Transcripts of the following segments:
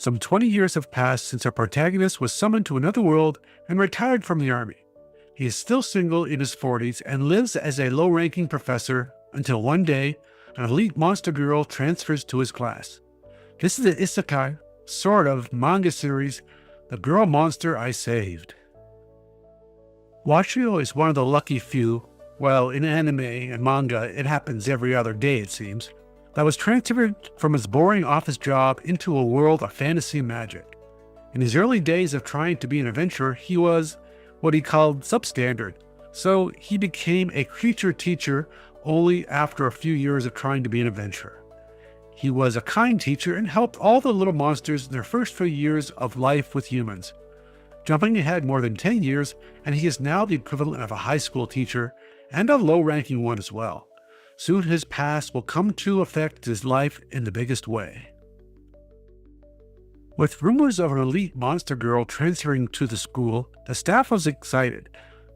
Some 20 years have passed since our protagonist was summoned to another world and retired from the army. He is still single in his 40s and lives as a low-ranking professor until one day, an elite monster girl transfers to his class. This is the isekai, sort of, manga series, The Girl Monster I Saved. Washio is one of the lucky few, well, in anime and manga it happens every other day it seems, that was transferred from his boring office job into a world of fantasy and magic. In his early days of trying to be an adventurer, he was what he called substandard, so he became a creature teacher only after a few years of trying to be an adventurer. He was a kind teacher and helped all the little monsters in their first few years of life with humans. Jumping ahead more than 10 years, and he is now the equivalent of a high school teacher, and a low-ranking one as well. Soon his past will come to affect his life in the biggest way. With rumors of an elite monster girl transferring to the school, the staff was excited,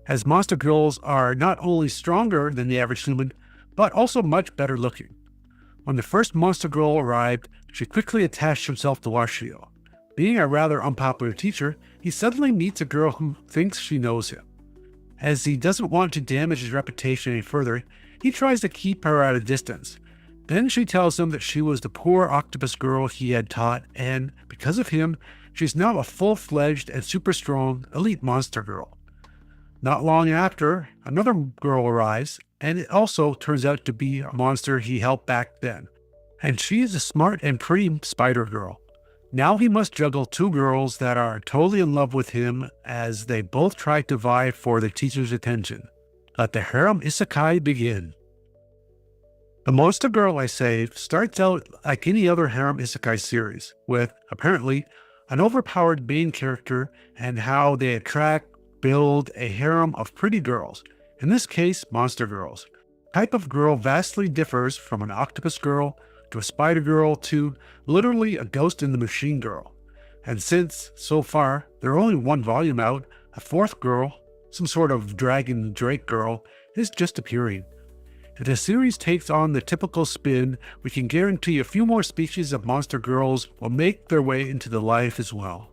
as monster girls are not only stronger than the average human, but also much better looking. When the first monster girl arrived, she quickly attached herself to Washio. Being a rather unpopular teacher, he suddenly meets a girl who thinks she knows him. As he doesn't want to damage his reputation any further, he tries to keep her at a distance. Then she tells him that she was the poor octopus girl he had taught, and because of him, she's now a full-fledged and super strong elite monster girl. Not long after, another girl arrives, and it also turns out to be a monster he helped back then. And she is a smart and pretty spider girl. Now he must juggle two girls that are totally in love with him as they both try to vie for the teacher's attention. Let the harem isekai begin. The Monster Girl I Saved starts out like any other harem isekai series, with, apparently, an overpowered main character and how they build a harem of pretty girls, in this case, monster girls. Type of girl vastly differs from an octopus girl to a spider girl to literally a ghost in the machine girl. And since, so far, there are only one volume out, a fourth girl, some sort of dragon drake girl, is just appearing. If the series takes on the typical spin, we can guarantee a few more species of monster girls will make their way into the life as well.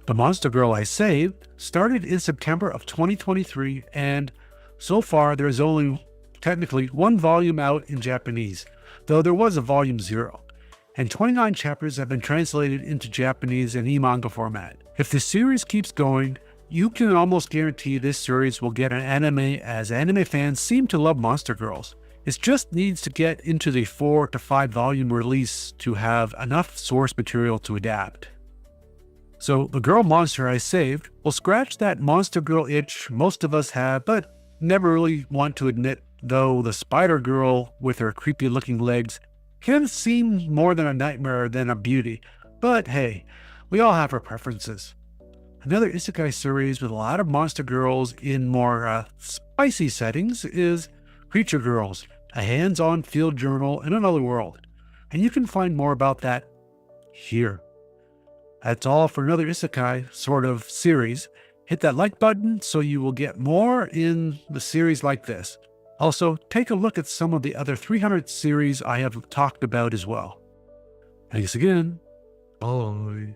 The Monster Girl I Saved started in September of 2023, and so far there is only technically one volume out in Japanese, though there was a volume 0, and 29 chapters have been translated into Japanese and e-manga format. If the series keeps going, you can almost guarantee this series will get an anime, as anime fans seem to love monster girls. It just needs to get into the 4 to 5 volume release to have enough source material to adapt. So the Girl Monster I Saved will scratch that monster girl itch most of us have, but never really want to admit, though the spider girl with her creepy looking legs can seem more than a nightmare than a beauty. But hey, we all have our preferences. Another isekai series with a lot of monster girls in more spicy settings is Creature Girls, a hands-on field journal in another world. And you can find more about that here. That's all for another isekai sort of series. Hit that like button so you will get more in the series like this. Also, take a look at some of the other 300 series I have talked about as well. Thanks again. Bye.